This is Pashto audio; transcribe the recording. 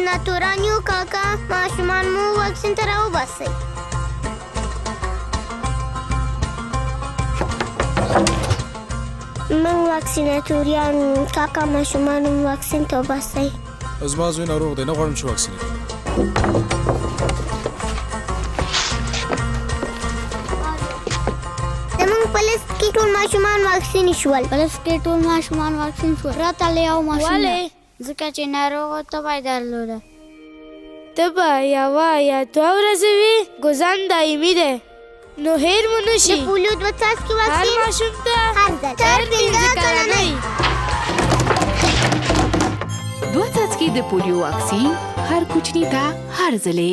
واکسیناتوران یو کاکا ماشومان مو واکسین ته راوباسئ. موږ واکسیناتوریان کاکا ماشومان مو واکسین ته وباسئ. زما زوی ناروغ دی، نه غواړم چې واکسین کړم. زموږ په لست کې ټول ماشومان واکسین شول. په لست کې ټول ماشومان واکسین شول. راته له یو ماشوم ولې؟ ځکه چې ناروغ تبه یې درلوده. تبه یوه یا دوه ورځې وي، ګزن دایمي دی، نو هیر مو نه د شي. پولیو 2 څاڅکي هر واکسین ماشوم ته هر ځل تر 15 کلنۍ. 2 څاڅکي د پولیو واکسین هر کوچني ته هر ځلې